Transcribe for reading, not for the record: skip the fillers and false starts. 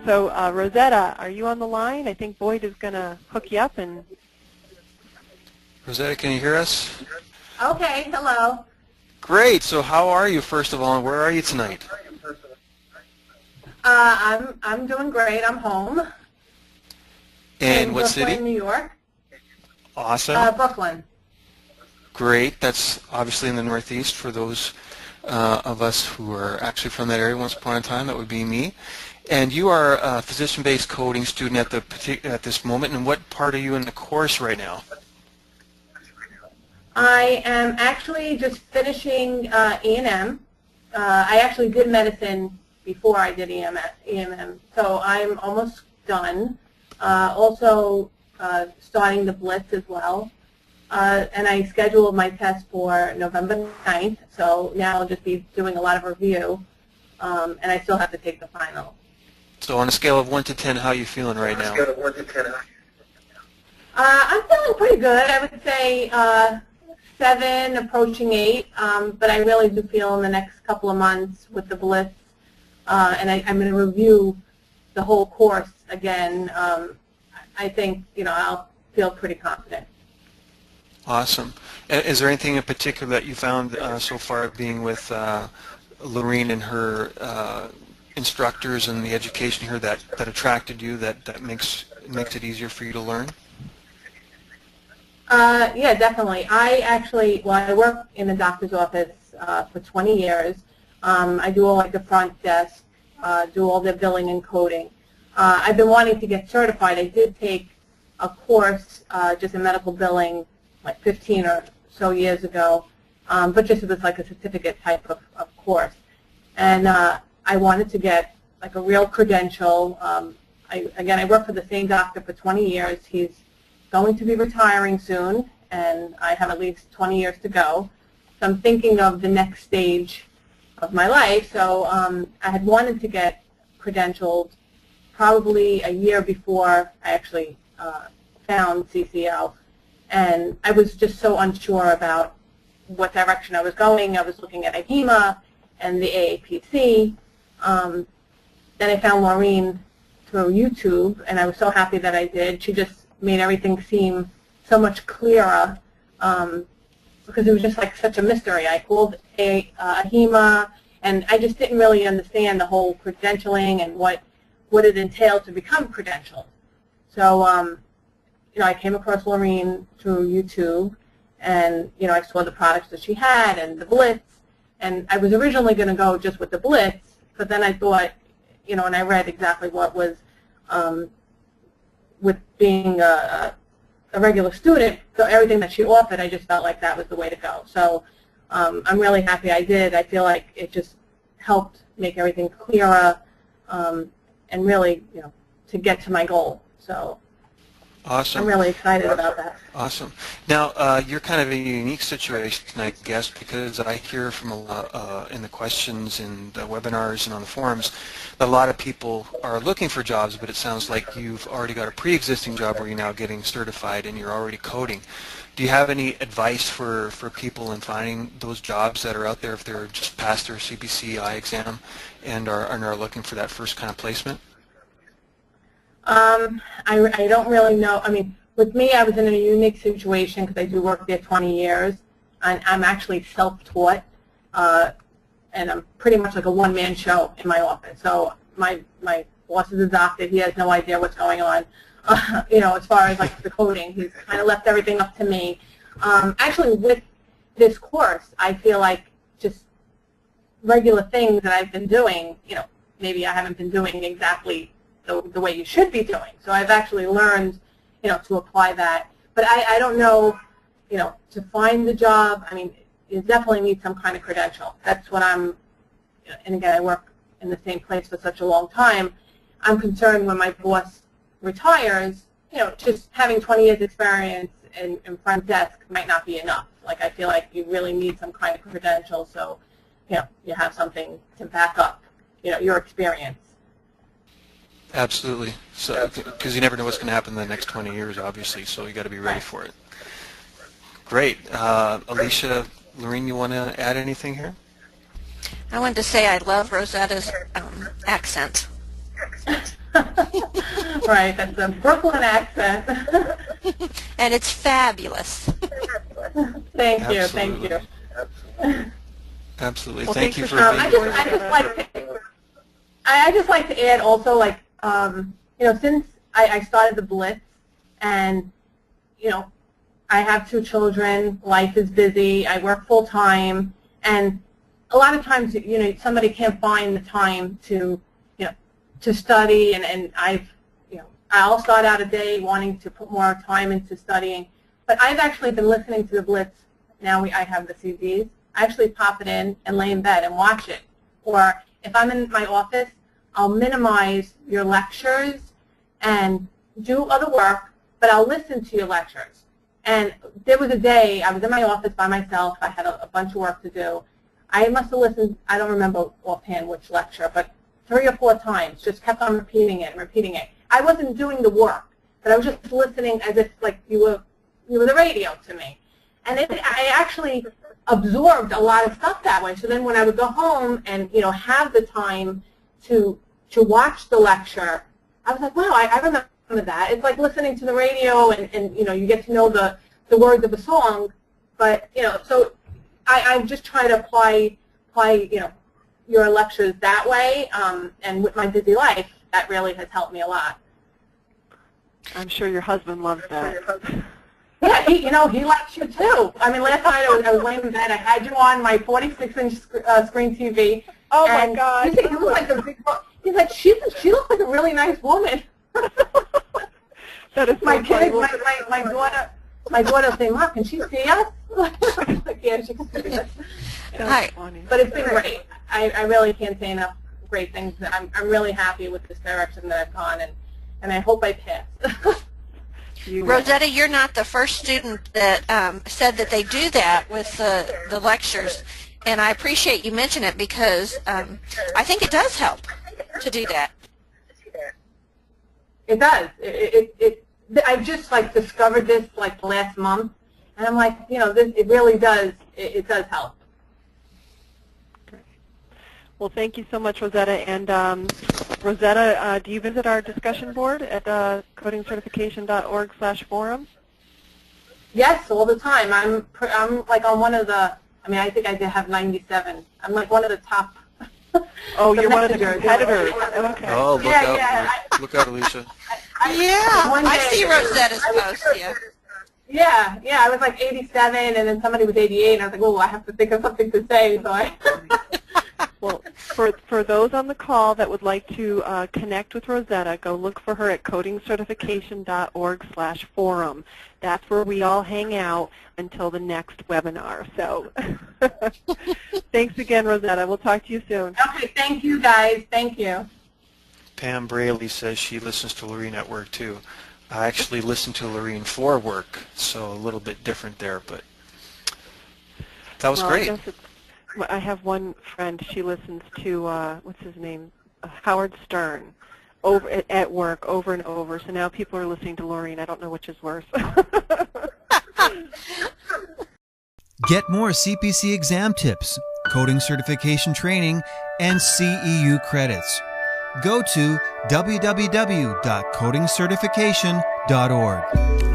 So Rosetta, are you on the line? I think Boyd is going to hook you up. And Rosetta, can you hear us? Okay, hello. Great. So how are you, first of all, and where are you tonight? I'm doing great. I'm home. And in what Brooklyn, city? New York. Awesome. Brooklyn. Great. That's obviously in the Northeast for those of us who are actually from that area once upon a time. That would be me. And you are a physician-based coding student at this moment. And what part are you in the course right now? I am actually just finishing E&M. I actually did medicine before I did E&M, so I'm almost done. Also starting the Blitz as well. And I scheduled my test for November 9th, so now I'll just be doing a lot of review, and I still have to take the final. So on a scale of 1 to 10, how are you feeling right now? I'm feeling pretty good. I would say 7, approaching 8, but I really do feel in the next couple of months with the Blitz, and I'm going to review the whole course again. I think, I'll feel pretty confident. Awesome. Is there anything in particular that you found so far being with Laureen and her instructors and the education here that attracted you, that makes it easier for you to learn? Yeah, definitely. I work in the doctor's office for 20 years. I do all the front desk, do all the billing and coding. I've been wanting to get certified. I did take a course just in medical billing like 15 or so years ago, but just it was like a certificate type of course. And I wanted to get like a real credential. I work for the same doctor for 20 years. He's going to be retiring soon, and I have at least 20 years to go. So I'm thinking of the next stage of my life. So I had wanted to get credentialed probably a year before I actually found CCL. And I was just so unsure about what direction I was going. I was looking at AHEMA and the AAPC. Then I found Laureen through YouTube, and I was so happy that I did. She just made everything seem so much clearer because it was just like such a mystery. I called AHEMA, and I just didn't really understand the whole credentialing and what it entailed to become credentialed. So I came across Laureen through YouTube, and I saw the products that she had and the Blitz, and I was originally going to go just with the Blitz, but then I thought, and I read exactly what was with being a regular student, so everything that she offered, I just felt like that was the way to go. So I'm really happy I did. I feel like it just helped make everything clearer and really, to get to my goal. So awesome. I'm really excited about that. Awesome. Now, you're kind of in a unique situation, I guess, because I hear from a lot in the questions in the webinars and on the forums that a lot of people are looking for jobs, but it sounds like you've already got a pre-existing job where you're now getting certified and you're already coding. Do you have any advice for people in finding those jobs that are out there if they're just past their CBCI exam and are looking for that first kind of placement? I don't really know. I mean, with me, I was in a unique situation because I do work there 20 years, and I'm actually self-taught, and I'm pretty much like a one-man show in my office. So my boss is a doctor. He has no idea what's going on, as far as like the coding. He's kind of left everything up to me. Actually, with this course, I feel like just regular things that I've been doing, maybe I haven't been doing exactly the way you should be doing. So I've actually learned, to apply that. But I don't know, to find the job, I mean, you definitely need some kind of credential. That's what I'm, and again, I work in the same place for such a long time. I'm concerned when my boss retires, just having 20 years experience in front desk might not be enough. Like, I feel like you really need some kind of credential so, you have something to back up, your experience. Absolutely. So, because you never know what's going to happen in the next 20 years, obviously, so you got to be ready for it. Great. Alicia, Laureen, you want to add anything here? I wanted to say I love Rosetta's accent. Right, that's a Brooklyn accent. And it's fabulous. Thank you, thank you. Absolutely. Well, Thank you for I being just like to add also, like, since I started the Blitz, and, I have 2 children, life is busy, I work full time, and a lot of times, somebody can't find the time to, to study, and I'll start out a day wanting to put more time into studying, but I've actually been listening to the Blitz. Now I have the CDs. I actually pop it in and lay in bed and watch it. Or if I'm in my office, I'll minimize your lectures and do other work, but I'll listen to your lectures. And there was a day I was in my office by myself. I had a bunch of work to do. I must have listened, I don't remember offhand which lecture, but 3 or 4 times, just kept on repeating it and repeating it. I wasn't doing the work, but I was just listening as if like you were the radio to me. And I actually absorbed a lot of stuff that way. So then when I would go home and have the time to watch the lecture, I was like, wow, I remember that. It's like listening to the radio, and you get to know the words of a song, but so I just try to apply your lectures that way, and with my busy life, that really has helped me a lot. I'm sure your husband loves that. Yeah, he likes you too. I mean, last night I was laying in bed. I had you on my 46-inch screen TV. Oh my God! He said, you look like a big. He's like, she looks like a really nice woman. That is so my kid, funny. my daughter saying, Mom, can she see us? Like, yeah, she can see us. That's funny. But it's been great. I really can't say enough great things. I'm really happy with this direction that I've gone, and I hope I pass. Rosetta, you're not the first student that said that they do that with the lectures, and I appreciate you mentioning it because I think it does help to do that. It does. I've just discovered this last month, and I'm like, it really does. It does help. Well, thank you so much, Rosetta. And Rosetta, do you visit our discussion board at codingcertification.org/forums? Yes, all the time. I'm like on one of the. I mean, I think I did have 97. I'm like one of the top. Oh, you're one of the competitors. Okay. Oh, look out! Look out, Alicia. I see Rosetta's post. Yeah. Yeah, I was like 87, and then somebody was 88, and I was like, oh, I have to think of something to say. So I. Well, for those on the call that would like to connect with Rosetta, go look for her at codingcertification.org/forum. That's where we all hang out until the next webinar. So thanks again, Rosetta. We'll talk to you soon. Okay, thank you, guys. Thank you. Pam Braley says she listens to Laureen at work, too. I actually listen to Laureen for work, so a little bit different there, but that was great. I have one friend, she listens to, what's his name, Howard Stern, over at work over and over. So now people are listening to Laureen. I don't know which is worse. Get more CPC exam tips, coding certification training, and CEU credits. Go to www.codingcertification.org.